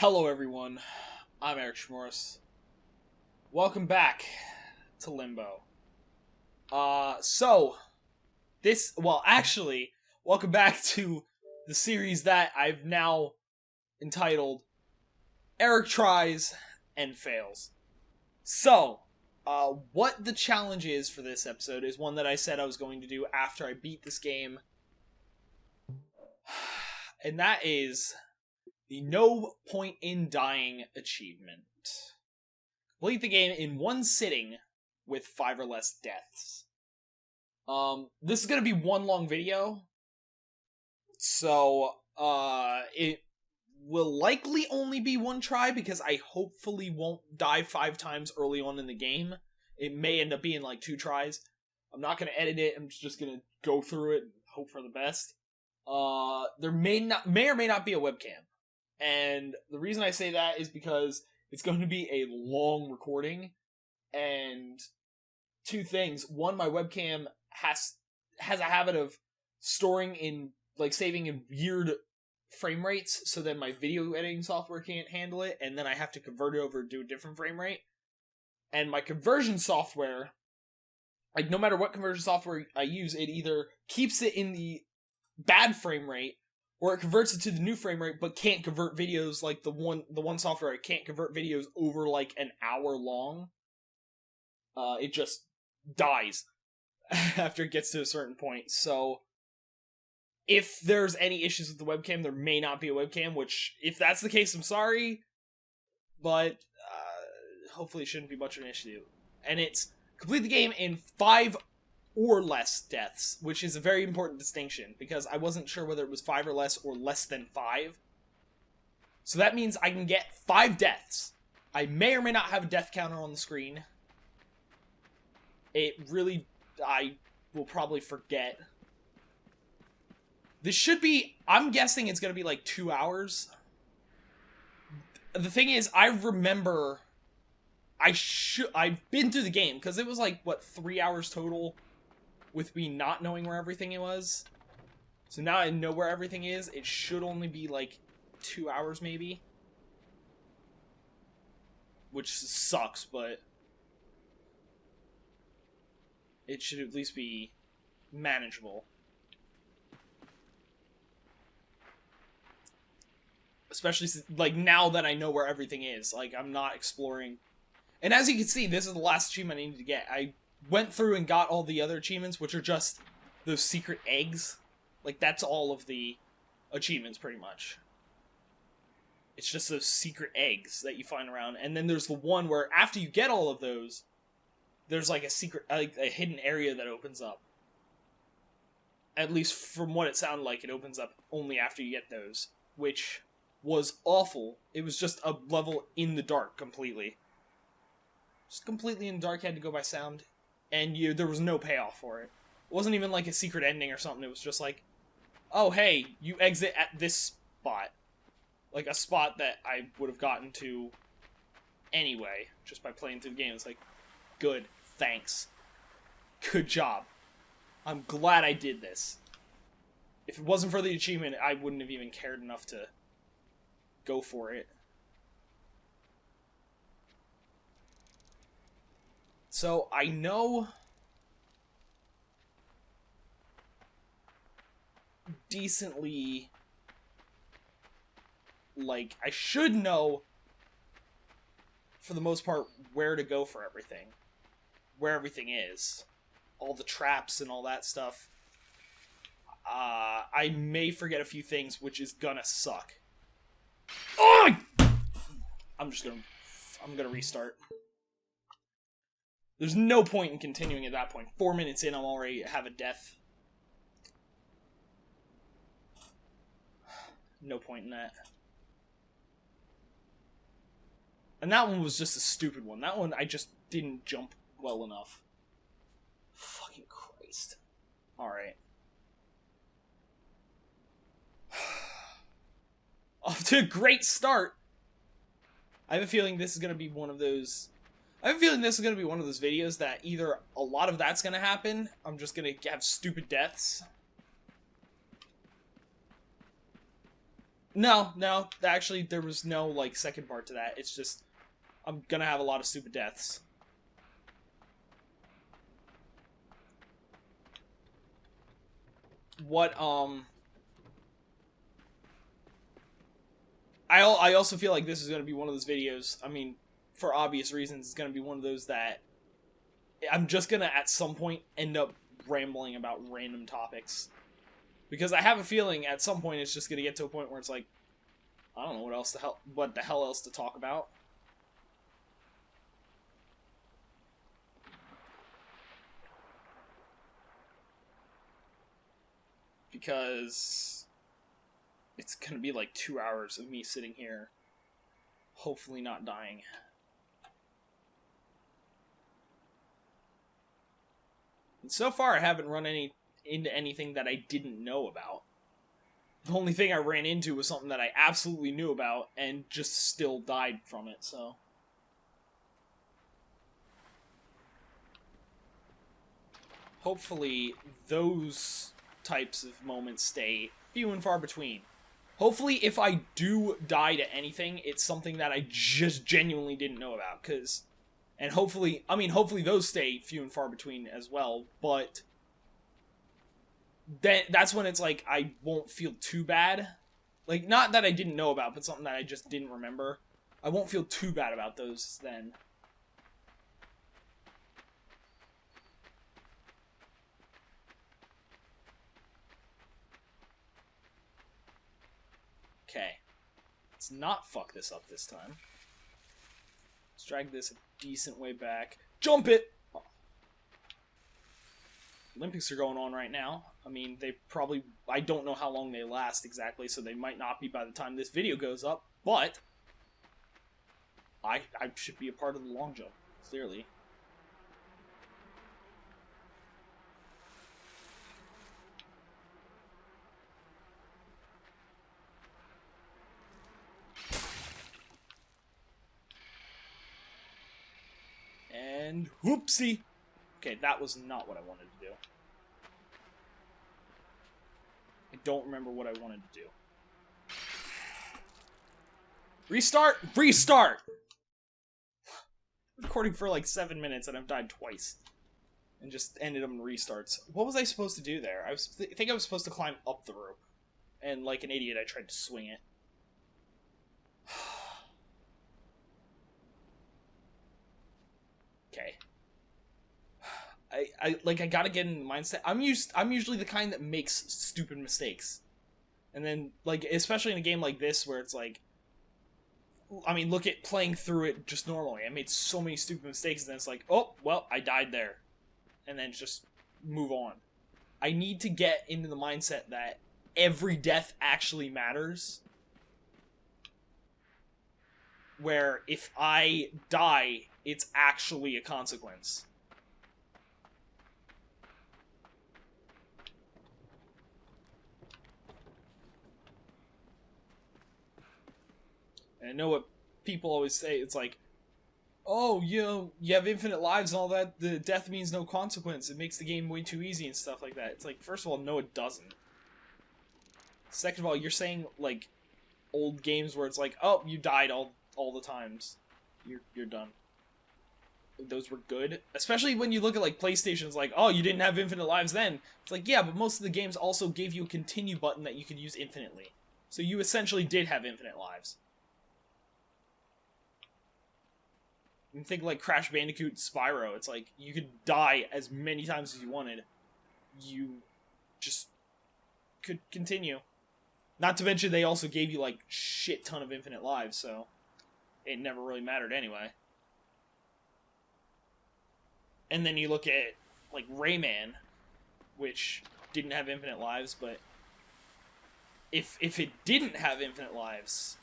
Hello everyone, I'm Erich. Welcome back to Limbo. Welcome back to the series that I've now entitled Erich Tries and Fails. What the challenge is for this episode is one that I said I was going to do after I beat this game. And that is the No Point in Dying achievement. Complete the game in one sitting with 5 or less deaths. This is gonna be one long video, so it will likely only be one try because I hopefully won't die 5 times early on in the game. It may end up being like 2 tries. I'm not gonna edit it. I'm just gonna go through it and hope for the best. There may or may not be a webcam. And the reason I say that is because it's going to be a long recording, and 2 things. One, my webcam has a habit of saving in weird frame rates, so then my video editing software can't handle it, and then I have to convert it over to a different frame rate. And my conversion software, like no matter what conversion software I use, it either keeps it in the bad frame rate, or it converts it to the new frame rate, but can't convert videos like the one software. I can't convert videos over like an hour long. It just dies after it gets to a certain point. So if there's any issues with the webcam, there may not be a webcam, which if that's the case, I'm sorry, but hopefully it shouldn't be much of an issue. And it's complete the game in 5 or less deaths, which is a very important distinction, because I wasn't sure whether it was 5 or less than 5. So that means I can get 5 deaths. I may or may not have a death counter on the screen. I will probably forget. This should be, I'm guessing it's going to be like 2 hours. The thing is, I remember, I've been through the game, because it was like, 3 hours total? With me not knowing where everything was. So now I know where everything is. It should only be like 2 hours maybe. Which sucks, but it should at least be manageable. Especially like now that I know where everything is. Like I'm not exploring. And as you can see, this is the last achievement I needed to get. I went through and got all the other achievements, which are just those secret eggs. Like, that's all of the achievements, pretty much. It's just those secret eggs that you find around. And then there's the one where, after you get all of those, there's, like, a hidden area that opens up. At least, from what it sounded like, it opens up only after you get those. Which was awful. It was just a level in the dark, completely. Just completely in the dark, had to go by sound. And there was no payoff for it. It wasn't even like a secret ending or something. It was just like, oh, hey, you exit at this spot. Like a spot that I would have gotten to anyway, just by playing through the game. It's like, good, thanks. Good job. I'm glad I did this. If it wasn't for the achievement, I wouldn't have even cared enough to go for it. So, I know decently, like, I should know, for the most part, where to go for everything. Where everything is. All the traps and all that stuff. I may forget a few things, which is gonna suck. Oh! I'm gonna restart. There's no point in continuing at that point. 4 minutes in, I'm already have a death. No point in that. And that one was just a stupid one. That one, I just didn't jump well enough. Fucking Christ. Alright. Off to a great start. I have a feeling this is going to be one of those videos that either a lot of that's going to happen, I'm just going to have stupid deaths, No, actually, there was no, like, second part to that. It's just, I'm gonna have a lot of stupid deaths. What, I also feel like this is gonna be one of those videos, I mean, for obvious reasons, it's gonna be one of those that I'm just gonna, at some point, end up rambling about random topics. Because I have a feeling at some point it's just gonna get to a point where it's like, I don't know what the hell else to talk about. Because it's gonna be like 2 hours of me sitting here, hopefully not dying. And so far I haven't run into anything that I didn't know about. The only thing I ran into was something that I absolutely knew about and just still died from it, so. Hopefully, those types of moments stay few and far between. Hopefully, if I do die to anything, it's something that I just genuinely didn't know about, because... And hopefully, hopefully those stay few and far between as well, but... Then that's when it's like, I won't feel too bad. Like, not that I didn't know about, but something that I just didn't remember. I won't feel too bad about those then. Okay. Let's not fuck this up this time. Let's drag this a decent way back. Jump it! Oh. Olympics are going on right now. I mean, they probably... I don't know how long they last exactly, so they might not be by the time this video goes up, but... I should be a part of the long jump, clearly. And whoopsie! Okay, that was not what I wanted to do. I don't remember what I wanted to do. Restart! Restart! Recording for like 7 minutes and I've died twice. And just ended up in restarts. What was I supposed to do there? I think I was supposed to climb up the rope. And like an idiot, I tried to swing it. Okay. I gotta get in the mindset. I'm usually the kind that makes stupid mistakes. And then, like, especially in a game like this where it's like, I mean, look at playing through it just normally. I made so many stupid mistakes and then it's like, oh, well, I died there. And then just move on. I need to get into the mindset that every death actually matters. Where if I die, it's actually a consequence. And I know what people always say, it's like, oh, you have infinite lives and all that, the death means no consequence, it makes the game way too easy and stuff like that. It's like, first of all, no it doesn't. Second of all, you're saying, like, old games where it's like, oh, you died all the times. You're done. Those were good. Especially when you look at, like, PlayStation's like, oh, you didn't have infinite lives then. It's like, yeah, but most of the games also gave you a continue button that you could use infinitely. So you essentially did have infinite lives. And think like Crash Bandicoot Spyro, it's like, you could die as many times as you wanted. You just could continue. Not to mention they also gave you like shit ton of infinite lives, so it never really mattered anyway. And then you look at like Rayman, which didn't have infinite lives, but if it didn't have infinite lives,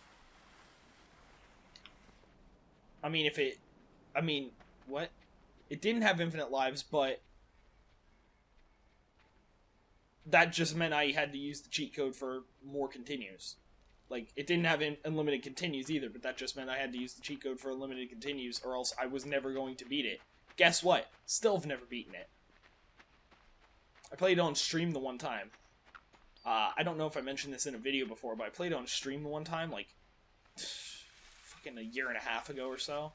what? It didn't have infinite lives, but that just meant I had to use the cheat code for more continues. Like, it didn't have unlimited continues either, but that just meant I had to use the cheat code for unlimited continues, or else I was never going to beat it. Guess what? Still have never beaten it. I played it on stream the one time. I don't know if I mentioned this in a video before, but I played on stream one time, like, fucking a year and a half ago or so.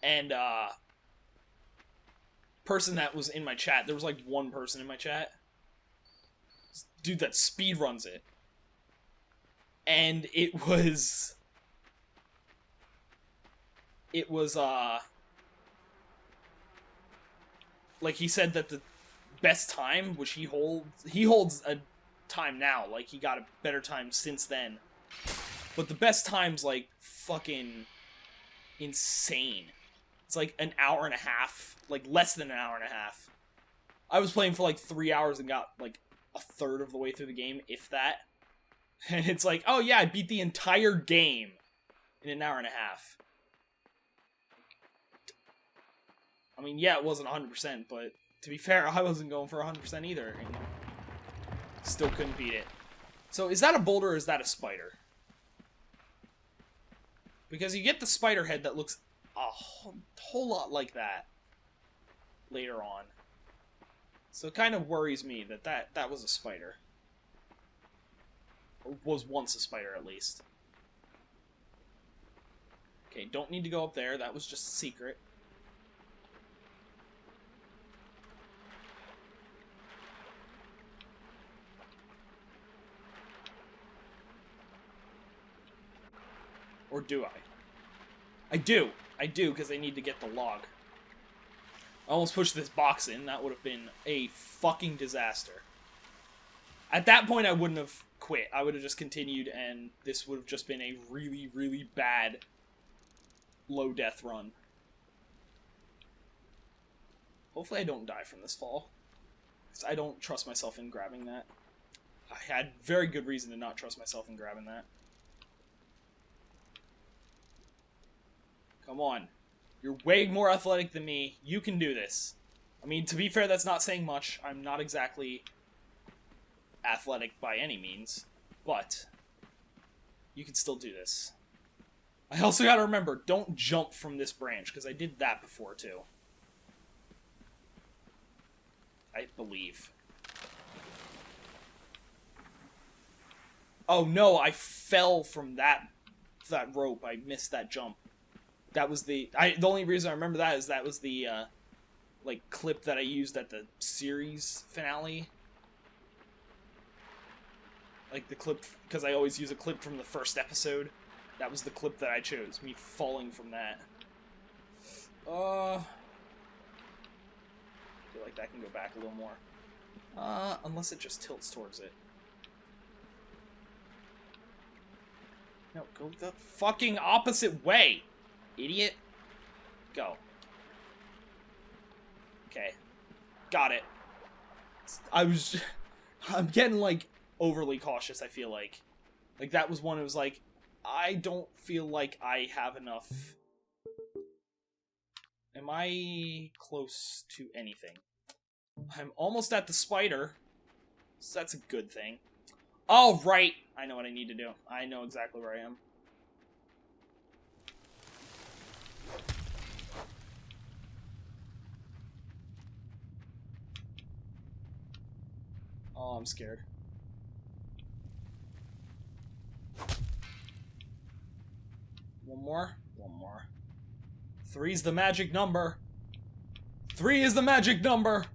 And, person that was in my chat, there was like one person in my chat. This dude that speedruns it. And it was, like, he said that the best time, which he holds a time now, like, he got a better time since then, but the best time's, like, fucking insane. It's, like, an hour and a half, like, less than an hour and a half. I was playing for, like, 3 hours and got, like, a third of the way through the game, if that. And it's like, oh yeah, I beat the entire game in an hour and a half. I mean, yeah, it wasn't 100%, but to be fair, I wasn't going for 100% either, and still couldn't beat it. So, is that a boulder or is that a spider? Because you get the spider head that looks a whole lot like that later on. So it kind of worries me that was a spider. Or was once a spider, at least. Okay, don't need to go up there. That was just a secret. Or do I? I do, because I need to get the log. I almost pushed this box in. That would have been a fucking disaster. At that point, I wouldn't have quit. I would have just continued, and this would have just been a really, really bad low-death run. Hopefully I don't die from this fall, because I don't trust myself in grabbing that. I had very good reason to not trust myself in grabbing that. Come on. You're way more athletic than me. You can do this. I mean, to be fair, that's not saying much. I'm not exactly athletic by any means, but you can still do this. I also gotta remember, don't jump from this branch, because I did that before, too. I believe. Oh no, I fell from that rope. I missed that jump. That was the only reason I remember that is that was the, like, clip that I used at the series finale. Like, the clip, because I always use a clip from the first episode. That was the clip that I chose, me falling from that. I feel like that can go back a little more. Unless it just tilts towards it. No, go the fucking opposite way! Idiot. Go. Okay. Got it. I'm getting, like, overly cautious, I feel like. Like, that was one, it was like, I don't feel like I have enough. Am I close to anything? I'm almost at the spider, so that's a good thing. Oh, right! I know what I need to do. I know exactly where I am. Oh, I'm scared. One more. One more. 3's the magic number. 3 is the magic number.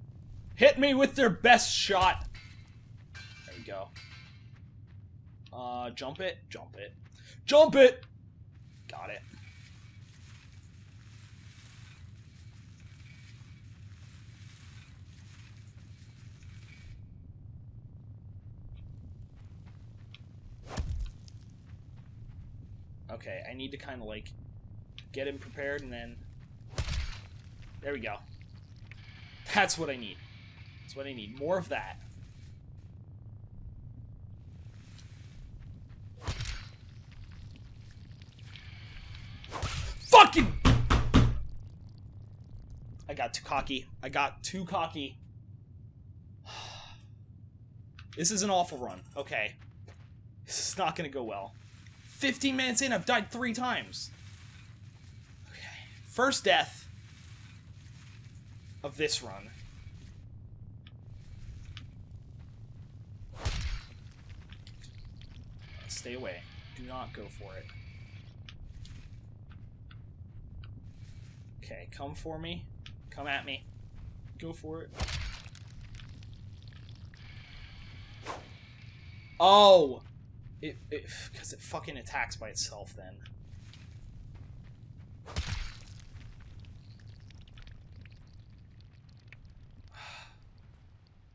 Hit me with their best shot. There you go. Jump it. Jump it. Jump it! Got it. Okay, I need to kind of, like, get him prepared, and then... There we go. That's what I need. That's what I need. More of that. Fucking... I got too cocky. I got too cocky. This is an awful run. Okay. This is not gonna go well. 15 minutes in, I've died 3 times. Okay. First death of this run. Stay away. Do not go for it. Okay, come for me. Come at me. Go for it. Oh! Because it fucking attacks by itself then.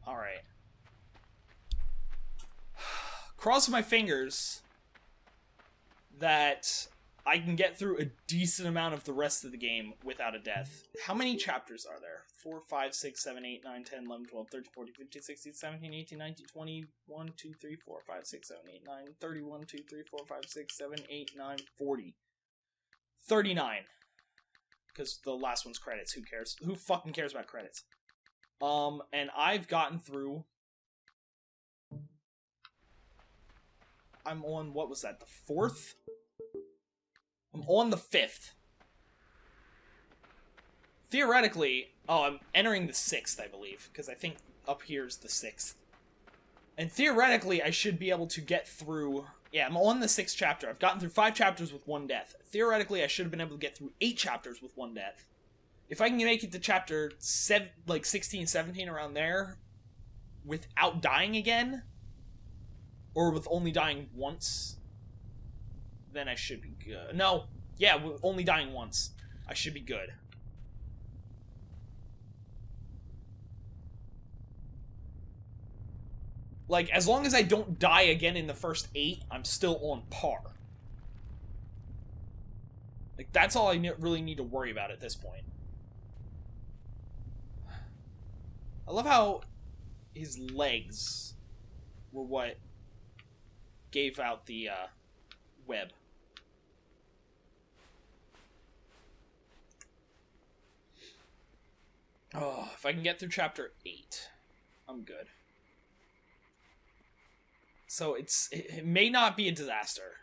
Alright. Cross my fingers that I can get through a decent amount of the rest of the game without a death. How many chapters are there? 4, 5, 6, 7, 8, 9, 10, 11, 12, 13, 14, 15, 16, 17, 18, 19, 20, 1, 2, 3, 4, 5, 6, 7, 8, 9, 30, 1, 2, 3, 4, 5, 6, 7, 8, 9, 40. 39. Because the last one's credits. Who cares? Who fucking cares about credits? And I've gotten through... I'm on, what was that, the 4th? I'm on the 5th. Theoretically, I'm entering the 6th, I believe, because I think up here's the 6th. And theoretically, I should be able to get through... Yeah, I'm on the 6th chapter. I've gotten through 5 chapters with 1 death. Theoretically, I should have been able to get through 8 chapters with 1 death. If I can make it to chapter 16, 17, around there, without dying again, or with only dying once, then I should be good. No, yeah, with only dying once, I should be good. Like, as long as I don't die again in the first 8, I'm still on par. Like, that's all I really need to worry about at this point. I love how his legs were what gave out the web. Oh, if I can get through chapter 8, I'm good. So it may not be a disaster.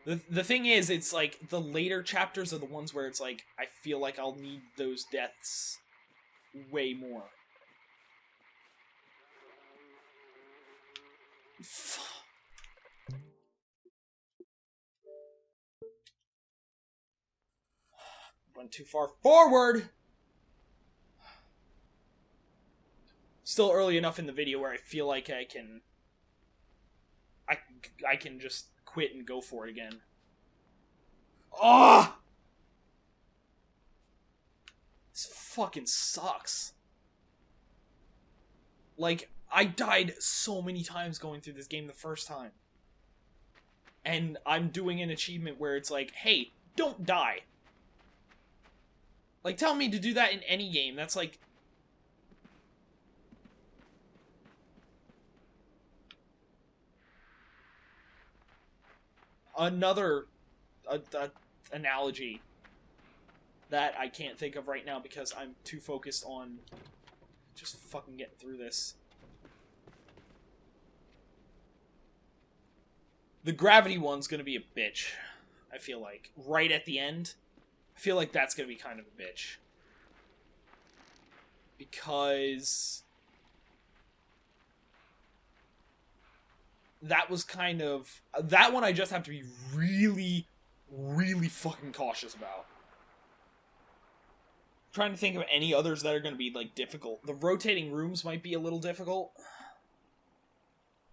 The thing is, it's like the later chapters are the ones where it's like I feel like I'll need those deaths way more. Went too far forward. Still early enough in the video where I feel like I can just quit and go for it again. Oh! This fucking sucks. Like, I died so many times going through this game the first time. And I'm doing an achievement where it's like, hey, don't die. Like, tell me to do that in any game. That's like... another analogy that I can't think of right now because I'm too focused on just fucking getting through this. The gravity one's gonna be a bitch, I feel like. Right at the end, I feel like that's gonna be kind of a bitch. Because... that was kind of... that one I just have to be really, really fucking cautious about. I'm trying to think of any others that are going to be, like, difficult. The rotating rooms might be a little difficult.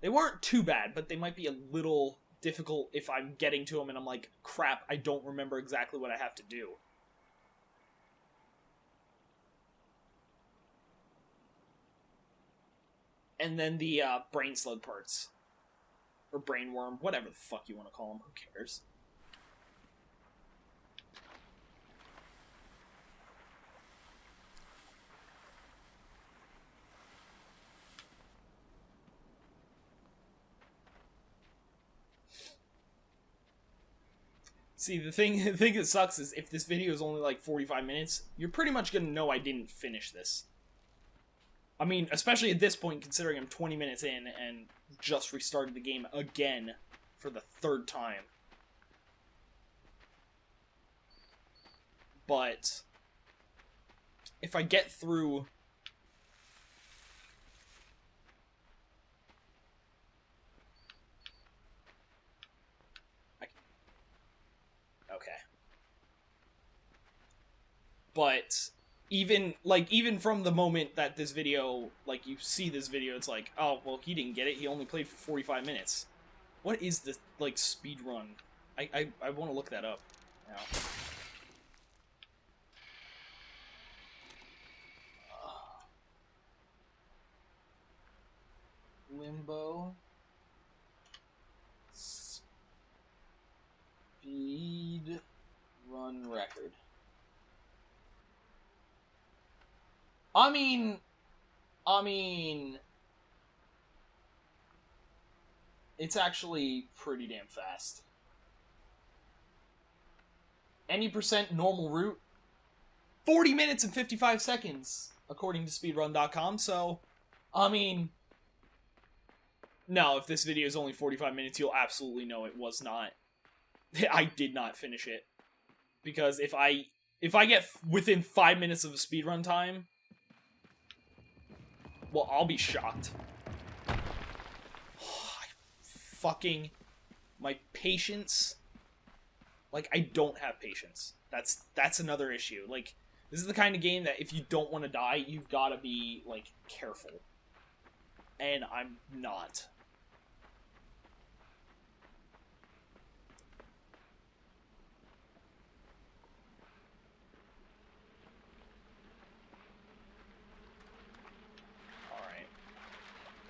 They weren't too bad, but they might be a little difficult if I'm getting to them and I'm like, crap, I don't remember exactly what I have to do. And then the brain slug parts. Or brainworm, whatever the fuck you want to call them, who cares? See, the thing that sucks is if this video is only like 45 minutes, you're pretty much gonna know I didn't finish this. I mean, especially at this point, considering I'm 20 minutes in and just restarted the game again for the 3rd time. But if I get through... But even from the moment that this video, like, you see this video, it's like, oh, well, he didn't get it. He only played for 45 minutes. What is the, like, speed run? I want to look that up now. Limbo speed run record. I mean, it's actually pretty damn fast. Any percent normal route, 40 minutes and 55 seconds, according to speedrun.com. So, I mean, no, if this video is only 45 minutes, you'll absolutely know it was not. I did not finish it. Because if I get within 5 minutes of a speedrun time, well, I'll be shocked. My patience, like, I don't have patience. That's another issue. Like, this is the kind of game that if you don't want to die, you've got to be, like, careful. And I'm not. Alright.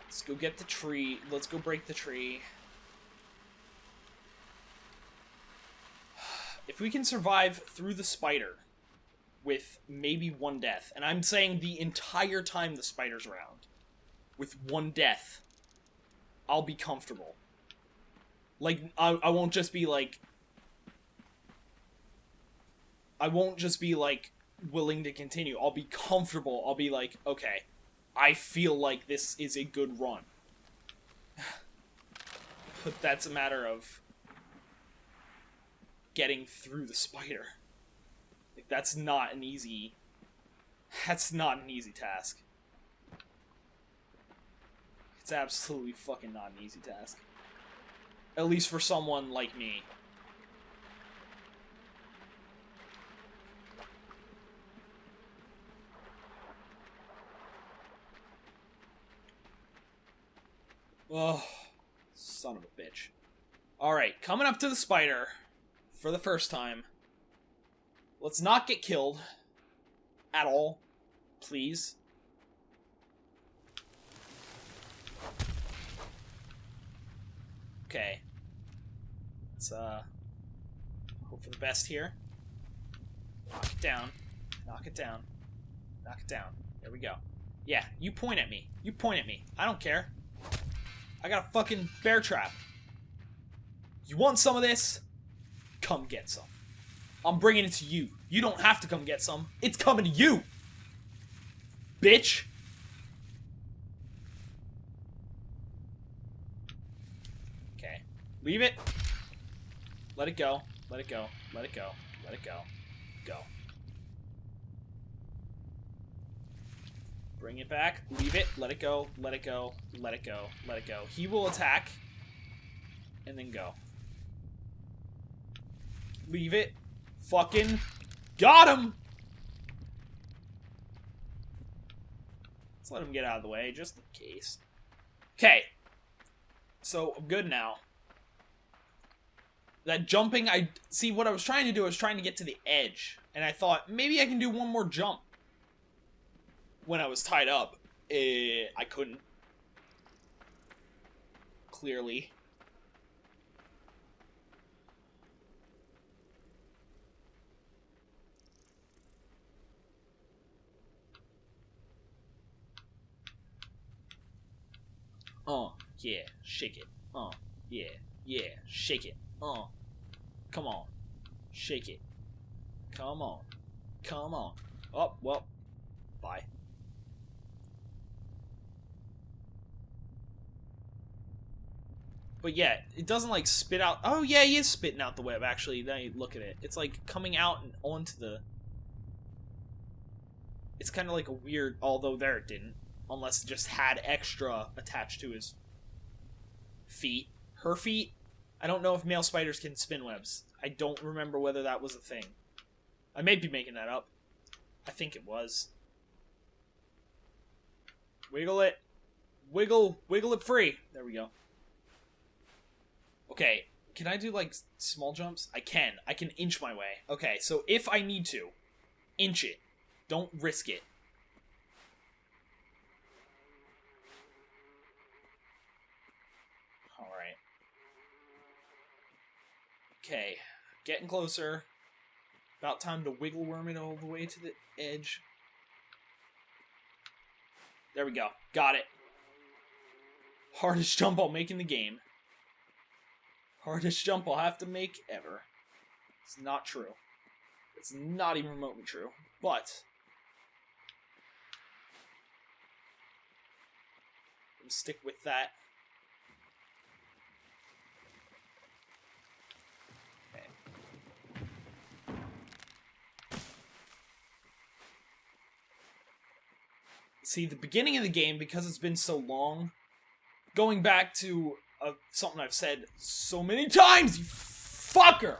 Let's go get the tree. Let's go break the tree. If we can survive through the spider with maybe one death, and I'm saying the entire time the spider's around, with one death, I'll be comfortable. Like, I won't just be like... I won't just be, like, willing to continue. I'll be comfortable. I'll be like, okay, I feel like this is a good run. But that's a matter of getting through the spider. Like, that's not an easy task. It's absolutely fucking not an easy task. At least for someone like me. Oh, son of a bitch. Alright, coming up to the spider for the first time. Let's not get killed at all, please. Okay. Let's hope for the best here. Knock it down. Knock it down. Knock it down. There we go. Yeah, you point at me. You point at me. I don't care. I got a fucking bear trap. You want some of this? Come get some. I'm bringing it to you. You don't have to come get some. It's coming to you! Bitch! Okay. Leave it. Let it go. Let it go. Let it go. Let it go. Go. Bring it back. Leave it. Let it go. Let it go. Let it go. Let it go. He will attack. And then go. Leave it. Fucking got him! Let's let him get out of the way, just in case. Okay. So, I'm good now. That jumping, see, what I was trying to do, I was trying to get to the edge. And I thought, maybe I can do one more jump. When I was tied up. I couldn't. Clearly. Yeah, shake it. Yeah, yeah, shake it. Come on. Shake it. Come on. Come on. Oh, well. Bye. But yeah, it doesn't like spit out. Oh yeah, he is spitting out the web, actually. Now you look at it. It's like coming out and onto the... It's kind of like a weird... Although there it didn't. Unless it just had extra attached to his feet. Her feet? I don't know if male spiders can spin webs. I don't remember whether that was a thing. I may be making that up. I think it was. Wiggle it. Wiggle it free. There we go. Okay, can I do, like, small jumps? I can. I can inch my way. Okay, so if I need to, inch it. Don't risk it. Alright. Okay, getting closer. About time to wiggle worm it all the way to the edge. There we go. Got it. Hardest jump I'll make in the game. Hardest jump I'll have to make ever. It's not true. It's not even remotely true. But I'm gonna stick with that. Okay. See, the beginning of the game, because it's been so long, going back to something I've said so many times, you fucker!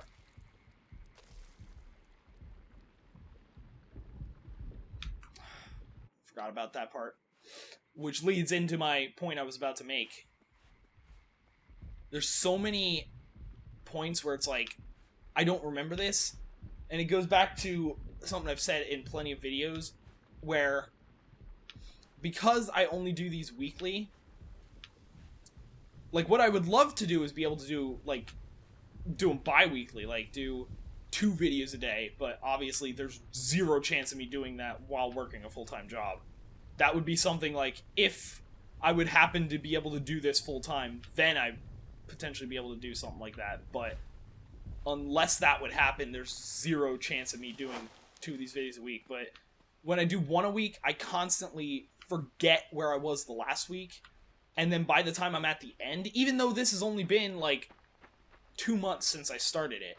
Forgot about that part. Which leads into my point I was about to make. There's so many points where it's like, I don't remember this, and it goes back to something I've said in plenty of videos, where because I only do these weekly, like, what I would love to do is be able to do, like, do them bi-weekly, like, do 2 videos a day, but obviously there's zero chance of me doing that while working a full-time job. That would be something, like, if I would happen to be able to do this full-time, then I'd potentially be able to do something like that, but unless that would happen, there's zero chance of me doing 2 of these videos a week. But when I do 1 a week, I constantly forget where I was the last week. And then by the time I'm at the end, even though this has only been, like, 2 months since I started it,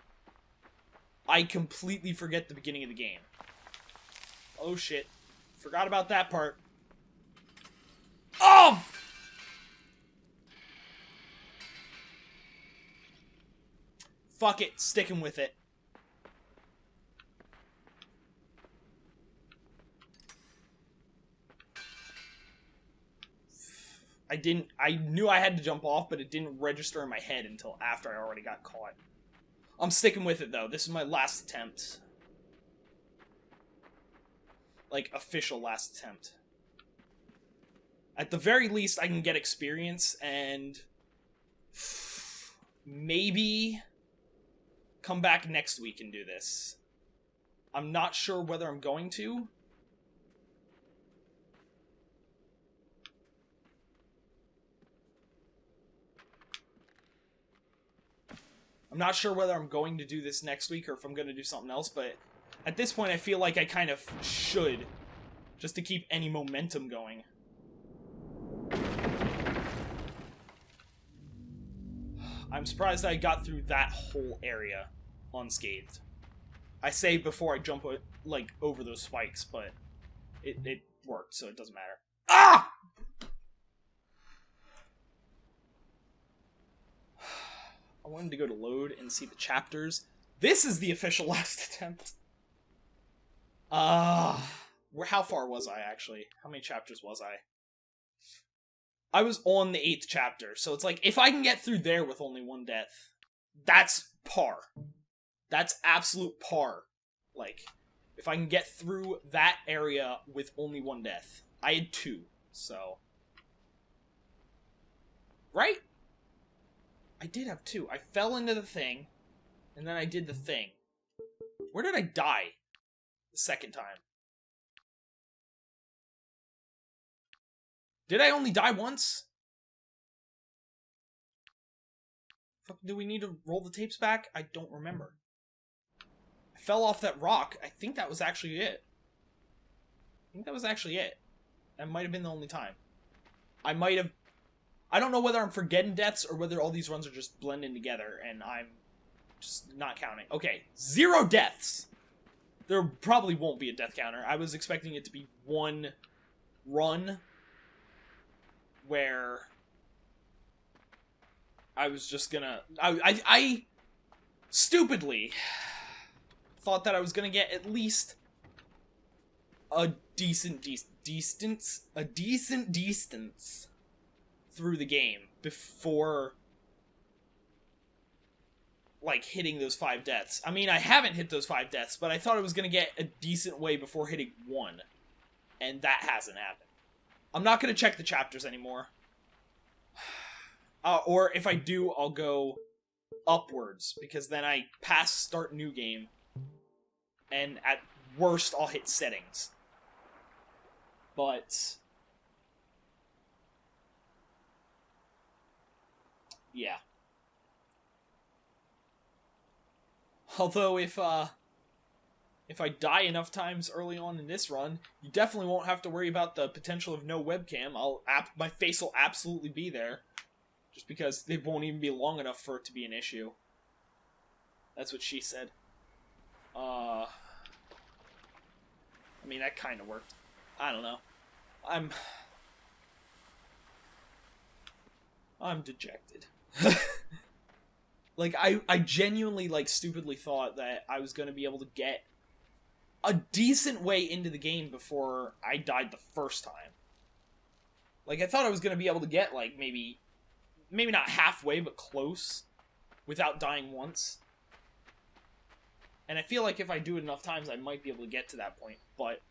I completely forget the beginning of the game. Oh, shit. Forgot about that part. Oh! Fuck it. Sticking with it. I knew I had to jump off, but it didn't register in my head until after I already got caught. I'm sticking with it, though. This is my last attempt. Like, official last attempt. At the very least, I can get experience, and maybe come back next week and do this. I'm not sure whether I'm going to. I'm not sure whether I'm going to do this next week or if I'm going to do something else, but at this point I feel like I kind of should, just to keep any momentum going. I'm surprised I got through that whole area unscathed. I say before I jump, like, over those spikes, but it worked, so it doesn't matter. Ah! I wanted to go to load and see the chapters. This is the official last attempt. How far was I, actually? How many chapters was I? I was on the 8th chapter, so it's like, if I can get through there with only 1 death, that's par. That's absolute par. Like, if I can get through that area with only 1 death. I had 2, so... Right? I did have 2. I fell into the thing, and then I did the thing. Where did I die the second time? Did I only die once? Do we need to roll the tapes back? I don't remember. I fell off that rock. I think that was actually it. That might have been the only time. I don't know whether I'm forgetting deaths or whether all these runs are just blending together and I'm just not counting. Okay, 0 deaths. There probably won't be a death counter. I was expecting it to be 1 run where I was just gonna... I stupidly thought that I was gonna get at least a decent distance through the game before like hitting those 5 deaths. I mean, I haven't hit those 5 deaths, but I thought I was gonna get a decent way before hitting 1, and that hasn't happened. I'm not gonna check the chapters anymore. Or if I do, I'll go upwards, because then I pass start new game, and at worst, I'll hit settings. But yeah. Although if I die enough times early on in this run, you definitely won't have to worry about the potential of no webcam. My face will absolutely be there, just because it won't even be long enough for it to be an issue. That's what she said. I mean, that kind of worked. I don't know. I'm dejected. Like, I genuinely, like, stupidly thought that I was going to be able to get a decent way into the game before I died the first time. Like, I thought I was going to be able to get, like, maybe not halfway, but close, without dying once. And I feel like if I do it enough times, I might be able to get to that point. But,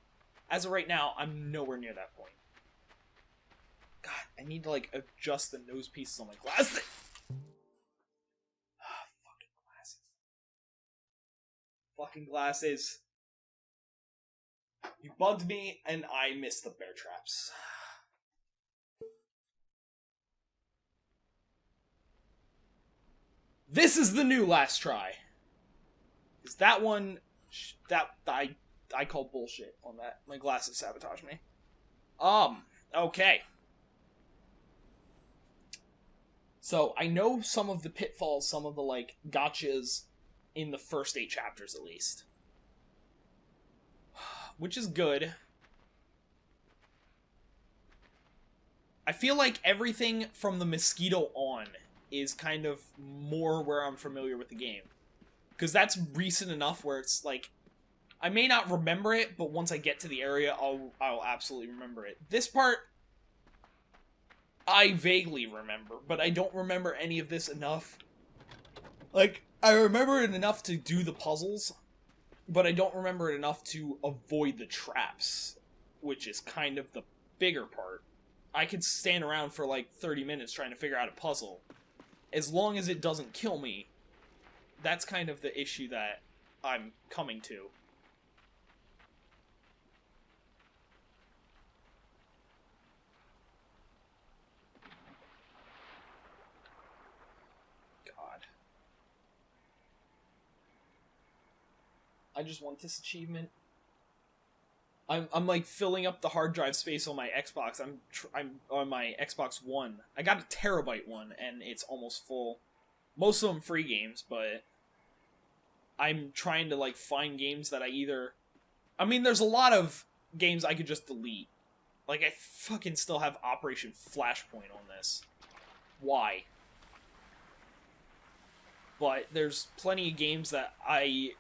as of right now, I'm nowhere near that point. God, I need to, like, adjust the nose pieces on my glasses. Fucking glasses. You bugged me, and I missed the bear traps. This is the new last try. Because that one, I call bullshit on that. My glasses sabotage me. Okay. So, I know some of the pitfalls, some of the, like, gotchas in the first 8 chapters, at least. Which is good. I feel like everything from the Mosquito on is kind of more where I'm familiar with the game. Because that's recent enough where it's like, I may not remember it, but once I get to the area, I'll absolutely remember it. This part, I vaguely remember, but I don't remember any of this enough. Like, I remember it enough to do the puzzles, but I don't remember it enough to avoid the traps, which is kind of the bigger part. I could stand around for like 30 minutes trying to figure out a puzzle. As long as it doesn't kill me, that's kind of the issue that I'm coming to. I just want this achievement. I'm like filling up the hard drive space on my Xbox. I'm on my Xbox One. I got a terabyte one, and it's almost full. Most of them free games, but I'm trying to like find games that I either. I mean, there's a lot of games I could just delete. Like, I fucking still have Operation Flashpoint on this. Why? But there's plenty of games that I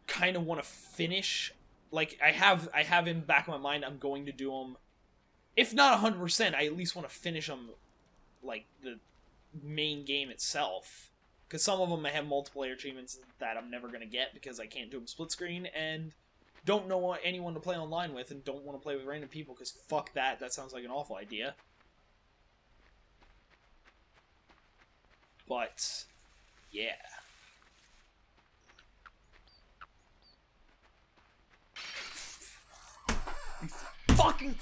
kind of want to finish. Like, I have in the back of my mind, I'm going to do them. If not 100%, I at least want to finish them, like, the main game itself. Because some of them I have multiplayer achievements that I'm never going to get because I can't do them split screen, and don't know anyone to play online with, and don't want to play with random people, because fuck that, that sounds like an awful idea. But, yeah. Fucking...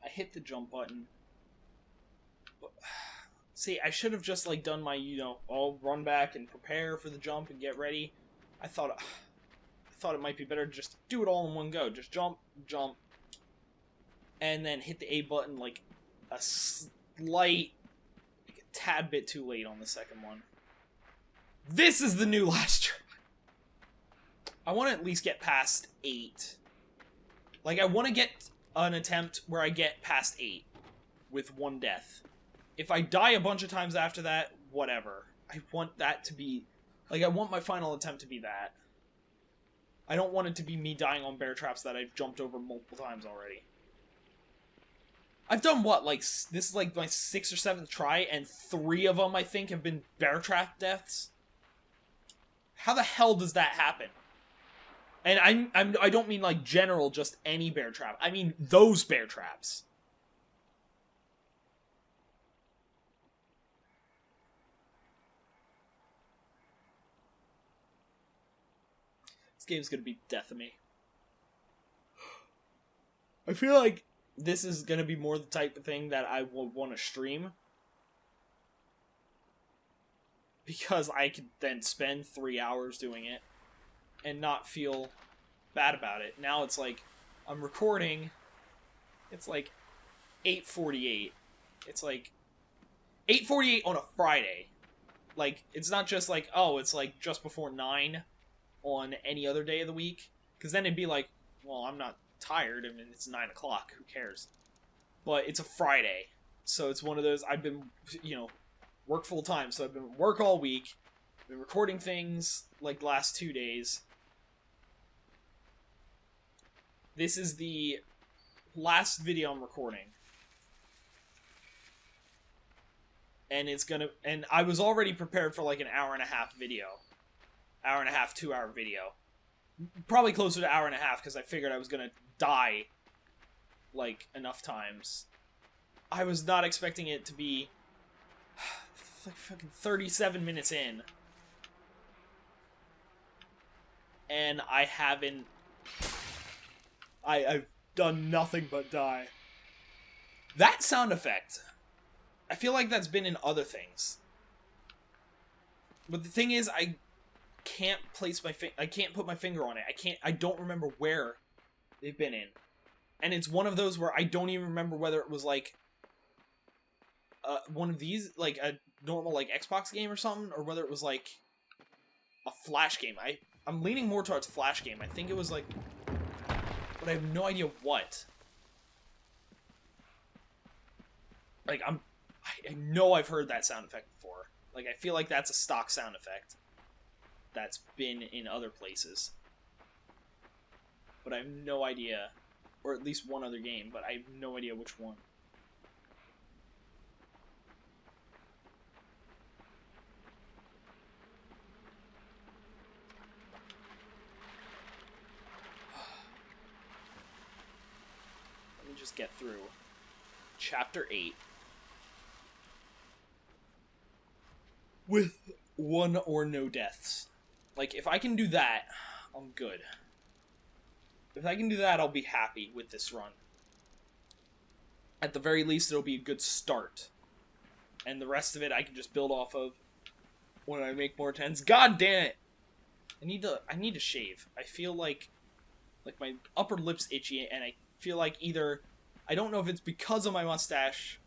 I hit the jump button. See, I should have just, like, done my, I'll run back and prepare for the jump and get ready. I thought thought it might be better to just do it all in one go. Just jump, jump, and then hit the A button like a slight, like a tad bit too late on the second one. This is the new last try. I want to at least get past 8. Like, I want to get an attempt where I get past 8 with 1 death. If I die a bunch of times after that, whatever. I want that to be... Like, I want my final attempt to be that. I don't want it to be me dying on bear traps that I've jumped over multiple times already. I've done what, like, this is like my 6th or 7th try, and 3 of them, I think, have been bear trap deaths? How the hell does that happen? And I don't mean, like, general, just any bear trap. I mean those bear traps. This game's gonna be death of me. I feel like this is gonna be more the type of thing that I will want to stream. Because I could then spend 3 hours doing it and not feel bad about it. Now it's like, I'm recording, it's like 8:48. It's like 8:48 on a Friday. Like, it's not just like, oh, it's like just before 9 on any other day of the week. Because then it'd be like, well, I'm not tired. I mean, it's 9 o'clock. Who cares? But it's a Friday. So it's one of those, I've been, you know, work full time. So I've been at work all week. I've been recording things like the last 2 days. This is the last video I'm recording. And it's gonna, and I was already prepared for like an hour and a half video. Hour and a half, 2 hour video. Probably closer to hour and a half because I figured I was gonna die like enough times. I was not expecting it to be like fucking 37 minutes in. And I haven't... I've done nothing but die. That sound effect, I feel like that's been in other things. But the thing is, I can't place my I can't put my finger on it. I don't remember where they've been in. And it's one of those where I don't even remember whether it was like one of these, like a normal like Xbox game or something, or whether it was like a Flash game. I'm leaning more towards Flash game. I think it was like, but I have no idea what. Like, I know I've heard that sound effect before. Like, I feel like that's a stock sound effect that's been in other places. But I have no idea, or at least one other game, but I have no idea which one. Let me just get through Chapter 8 with 1 or no deaths. Like, if I can do that, I'm good. If I can do that, I'll be happy with this run. At the very least, it'll be a good start. And the rest of it, I can just build off of when I make more attempts. God damn it! I need to shave. I feel like my upper lip's itchy, and I feel like either... I don't know if it's because of my mustache,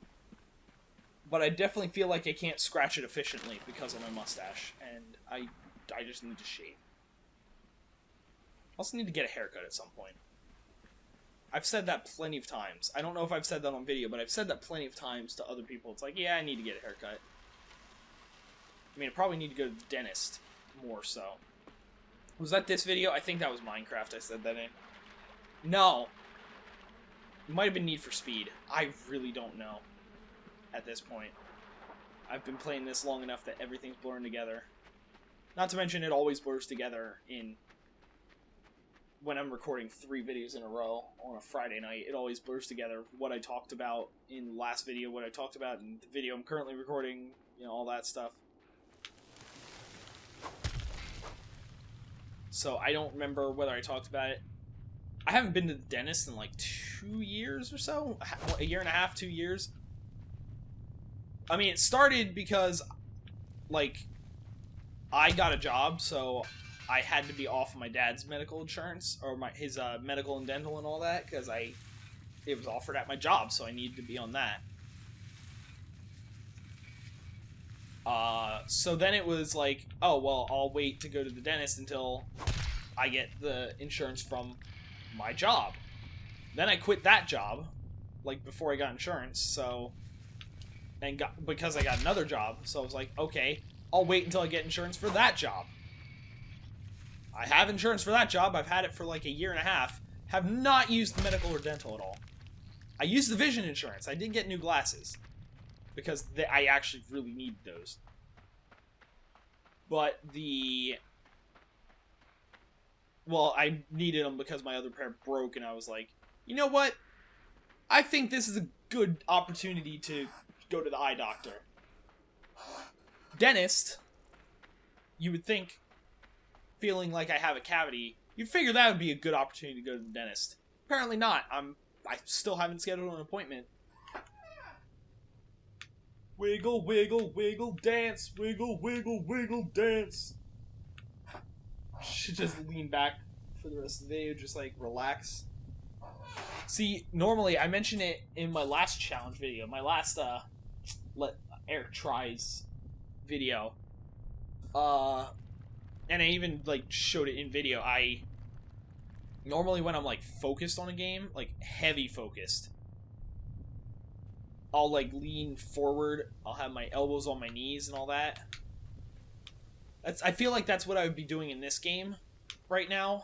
but I definitely feel like I can't scratch it efficiently because of my mustache, and I just need to shave. I also need to get a haircut at some point. I've said that plenty of times. I don't know if I've said that on video, but I've said that plenty of times to other people. It's like, yeah, I need to get a haircut. I mean, I probably need to go to the dentist more so. Was that this video? I think that was Minecraft I said that in. No. It might have been Need for Speed. I really don't know at this point. I've been playing this long enough that everything's blurring together. Not to mention it always blurs together in when I'm recording 3 videos in a row on a Friday night. It always blurs together what I talked about in the last video, what I talked about in the video I'm currently recording, you know, all that stuff. So I don't remember whether I talked about it. I haven't been to the dentist in like 2 years or so. A year and a half, 2 years. I mean, it started because, like, I got a job, so I had to be off my dad's medical insurance, or his medical and dental and all that, because it was offered at my job, so I needed to be on that. So then it was like, oh, well, I'll wait to go to the dentist until I get the insurance from my job. Then I quit that job, like, before I got insurance, so... because I got another job, so I was like, okay, I'll wait until I get insurance for that job. I have insurance for that job. I've had it for like a year and a half. Have not used the medical or dental at all. I used the vision insurance. I did get new glasses. Because I actually really need those. But well, I needed them because my other pair broke, and I was like, you know what? I think this is a good opportunity to go to the eye doctor. Dentist, you would think, feeling like I have a cavity, you'd figure that would be a good opportunity to go to the dentist. Apparently not. I still haven't scheduled an appointment. Wiggle, wiggle, wiggle, dance. Wiggle, wiggle, wiggle, dance. Should just lean back for the rest of the video, just like relax. See, normally I mentioned it in my last challenge video, my last let Erich tries video. And I even like showed it in video. I normally, when I'm like focused on a game, like heavy focused, I'll like lean forward, I'll have my elbows on my knees and all that. I feel like that's what I would be doing in this game right now,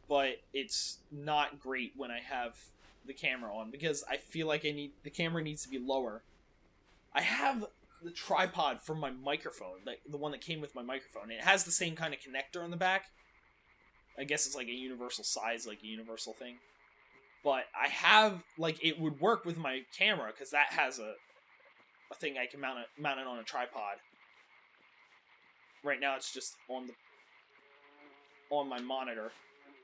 but it's not great when I have the camera on, because I feel like the camera needs to be lower. I have the tripod for my microphone, like the one that came with my microphone. It has the same kind of connector on the back. I guess it's like a universal size, like a universal thing. But I have, like, it would work with my camera, because that has a thing I can mount it on a tripod. Right now it's just on my monitor.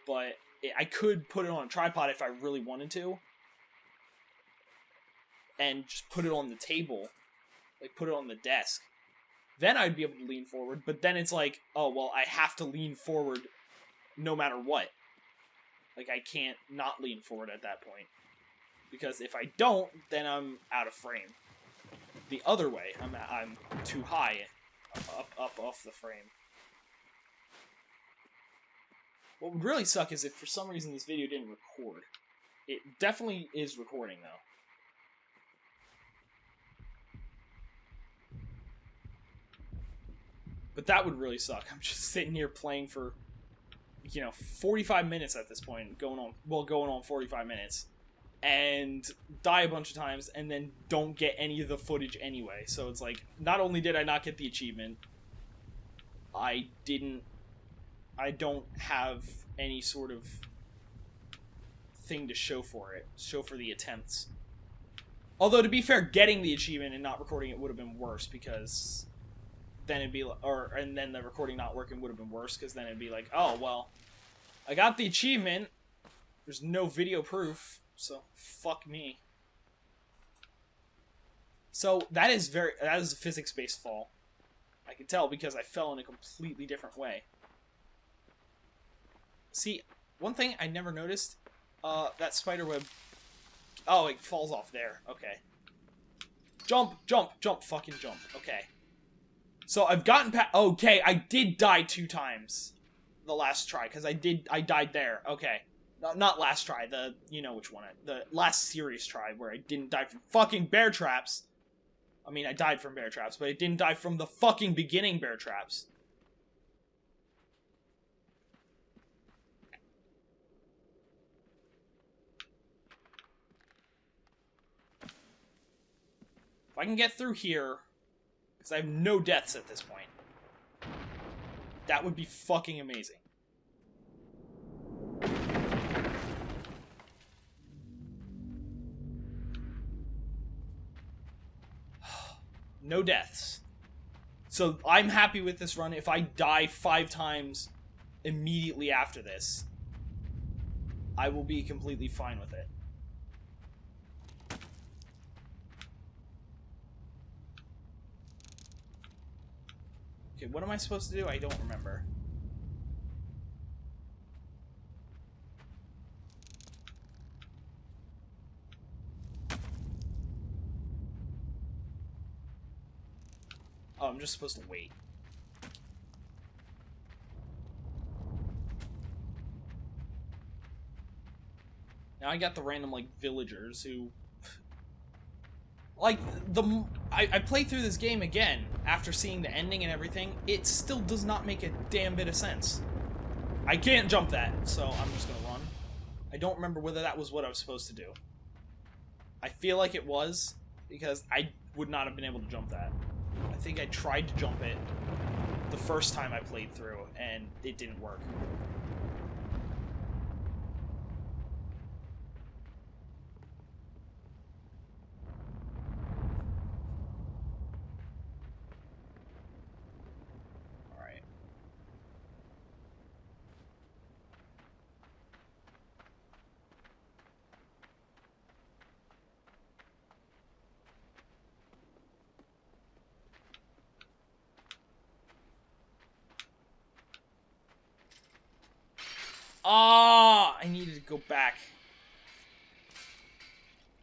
But I could put it on a tripod if I really wanted to. And just put it on the table. Like, put it on the desk. Then I'd be able to lean forward, but then it's like, oh, well, I have to lean forward no matter what. Like, I can't not lean forward at that point. Because if I don't, then I'm out of frame. The other way, I'm too high up off the frame. What would really suck is if for some reason this video didn't record. It definitely is recording, though. But that would really suck. I'm just sitting here playing for, 45 minutes at this point, going on 45 minutes, and die a bunch of times, and then don't get any of the footage anyway. So it's like, not only did I not get the achievement, I don't have any sort of thing to show for the attempts. Although, to be fair, getting the achievement and not recording it would have been worse, because then it'd be, and then the recording not working would have been worse, because then it'd be like, oh, well, I got the achievement, there's no video proof, so fuck me. So, that is a physics-based fall. I can tell, because I fell in a completely different way. See, one thing I never noticed, that spiderweb, oh, it falls off there, okay. Jump, jump, jump, fucking jump, okay. So I've gotten past, okay, I did die 2 times the last try, because I died there, okay. Not last try, you know which one, the last serious try, where I didn't die from fucking bear traps. I mean, I died from bear traps, but I didn't die from the fucking beginning bear traps. If I can get through here, because I have no deaths at this point, that would be fucking amazing. No deaths. So I'm happy with this run. If I die 5 times immediately after this, I will be completely fine with it. Okay, what am I supposed to do? I don't remember. Oh, I'm just supposed to wait. Now I got the random, like, villagers who... Like, I play through this game again, after seeing the ending and everything, it still does not make a damn bit of sense. I can't jump that, so I'm just gonna run. I don't remember whether that was what I was supposed to do. I feel like it was, because I would not have been able to jump that. I think I tried to jump it the first time I played through, and it didn't work. Alright. Ah, I needed to go back.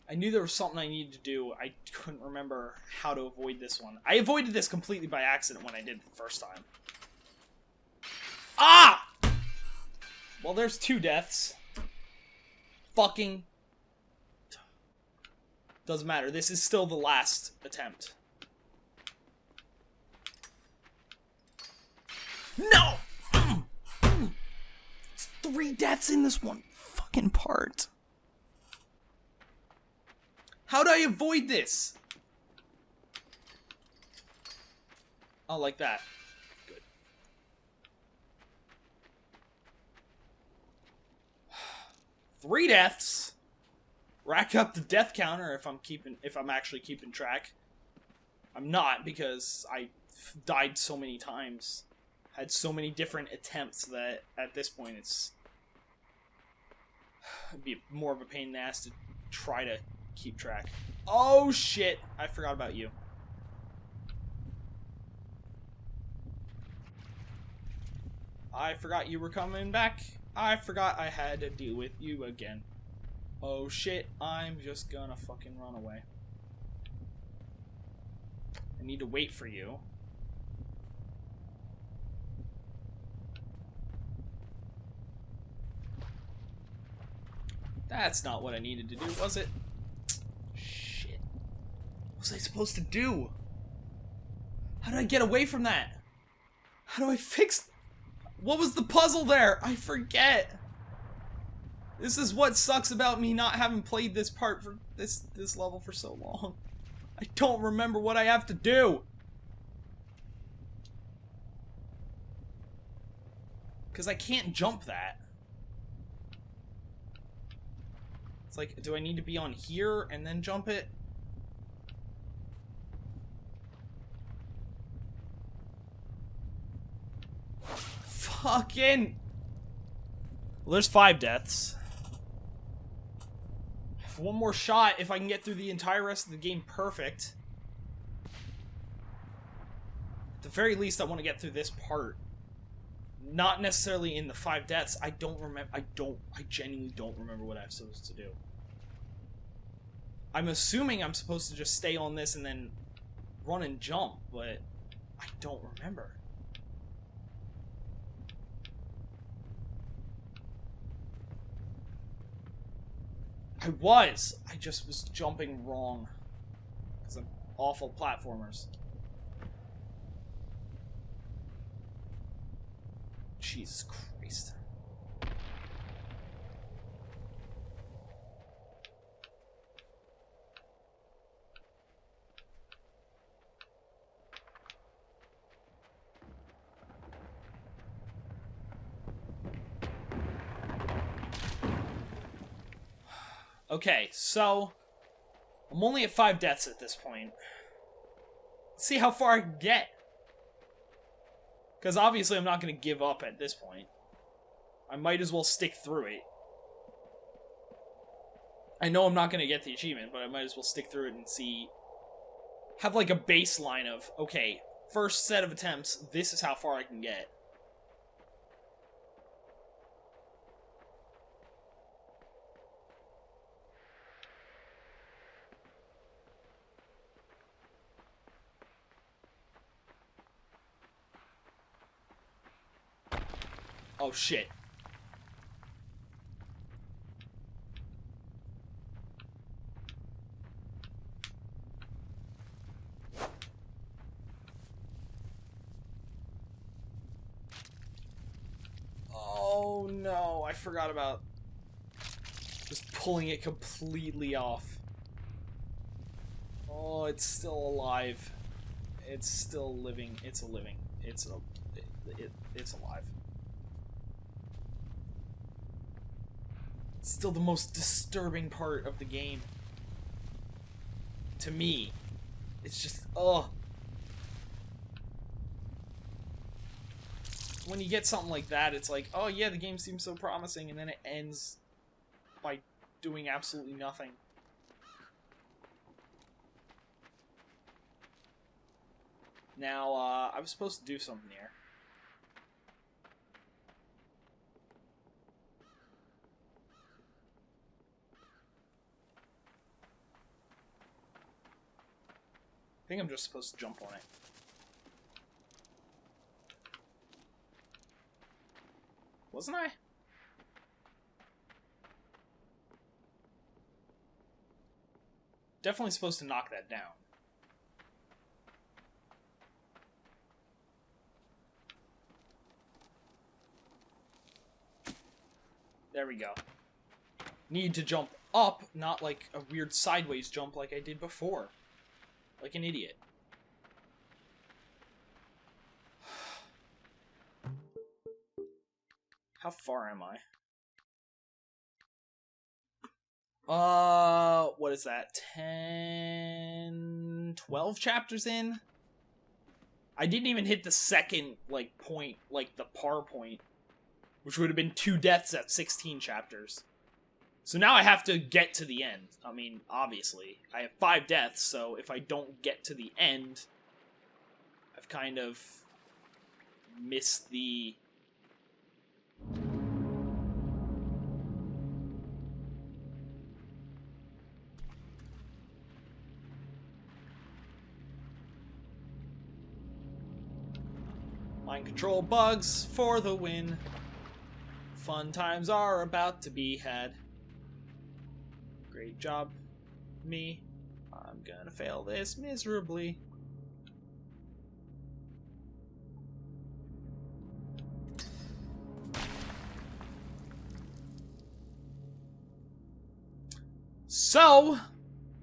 I knew there was something I needed to do. I couldn't remember how to avoid this one. I avoided this completely by accident when I did it the first time. Ah! Well, there's 2 deaths. Fucking... Doesn't matter. This is still the last attempt. No! It's 3 deaths in this one fucking part. How do I avoid this? Oh, like that. Good. Three deaths. Rack up the death counter if I'm actually keeping track. I'm not, because I died so many times. Had so many different attempts that at this point it'd be more of a pain in the ass to try to keep track. Oh shit! I forgot about you. I forgot you were coming back. I forgot I had to deal with you again. Oh shit, I'm just gonna fucking run away. I need to wait for you. That's not what I needed to do, was it? Shit. What was I supposed to do? How do I get away from that? How do I fix... What was the puzzle there? I forget. This is what sucks about me not having played this part for this level for so long. I don't remember what I have to do. Because I can't jump that. It's like, do I need to be on here and then jump it? Fucking... Well, there's 5 deaths. One more shot if I can get through the entire rest of the game perfect. At the very least, I want to get through this part. Not necessarily in the 5 deaths. I don't remember. I genuinely don't remember what I'm supposed to do. I'm assuming I'm supposed to just stay on this and then run and jump, but I don't remember. I just was jumping wrong. Because I'm awful platformers. Jesus Christ. Okay, so I'm only at 5 deaths at this point. Let's see how far I can get. Because obviously I'm not going to give up at this point. I might as well stick through it. I know I'm not going to get the achievement, but I might as well stick through it and see... Have like a baseline of, okay, first set of attempts, this is how far I can get. Oh, shit. Oh, no. I forgot about just pulling it completely off. Oh, it's still alive. It's still living. It's a living. It's alive. It's still the most disturbing part of the game. To me. It's just, ugh. When you get something like that, it's like, oh yeah, the game seems so promising, and then it ends by doing absolutely nothing. Now, I was supposed to do something here. I think I'm just supposed to jump on it. Wasn't I? Definitely supposed to knock that down. There we go. Need to jump up, not like a weird sideways jump like I did before. Like an idiot. How far am I? What is that? 10... 12 chapters in? I didn't even hit the second, like, point, like, the par point. Which would have been 2 deaths at 16 chapters. So now I have to get to the end. I mean, obviously. I have 5 deaths, so if I don't get to the end, I've kind of missed the... Mind control bugs for the win. Fun times are about to be had. Great job, me. I'm gonna fail this miserably. So,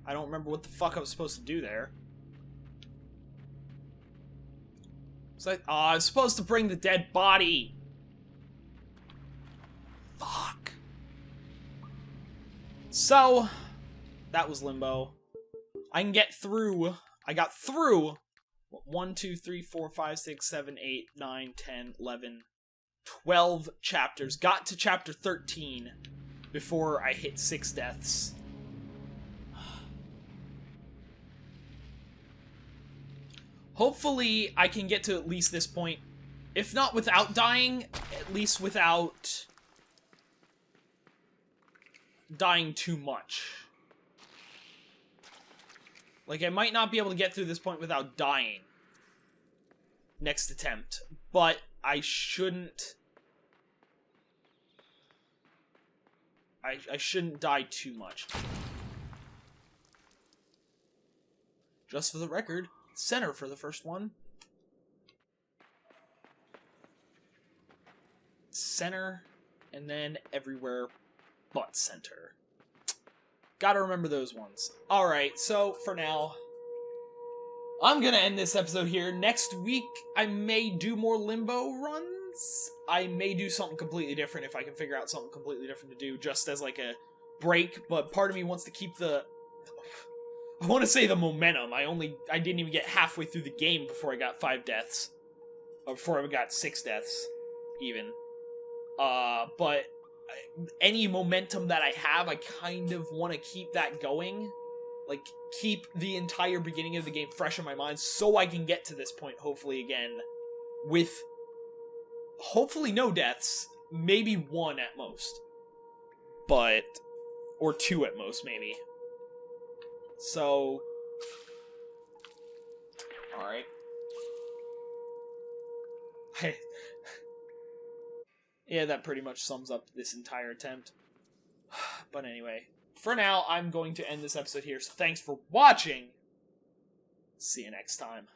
I don't remember what the fuck I was supposed to do there. So I was supposed to bring the dead body. Fuck. So, that was Limbo. I can get through. I got through 1, 2, 3, 4, 5, 6, 7, 8, 9, 10, 11, 12 chapters. Got to chapter 13 before I hit 6 deaths. Hopefully, I can get to at least this point. If not without dying, at least without dying too much. Like, I might not be able to get through this point without dying next attempt, but I shouldn't... I shouldn't die too much. Just for the record, center for the first one. Center, and then everywhere but center. Gotta remember those ones. Alright, so for now, I'm gonna end this episode here. Next week, I may do more Limbo runs. I may do something completely different if I can figure out something completely different to do, just as like a break, but part of me wants to keep the... I want to say the momentum. I didn't even get halfway through the game before I got 5 deaths. Or before I got 6 deaths, even. But any momentum that I have, I kind of want to keep that going. Like, keep the entire beginning of the game fresh in my mind so I can get to this point, hopefully, again, with hopefully no deaths, maybe 1 at most. But, or 2 at most, maybe. So, alright. Yeah, that pretty much sums up this entire attempt. But anyway, for now, I'm going to end this episode here, so thanks for watching. See you next time.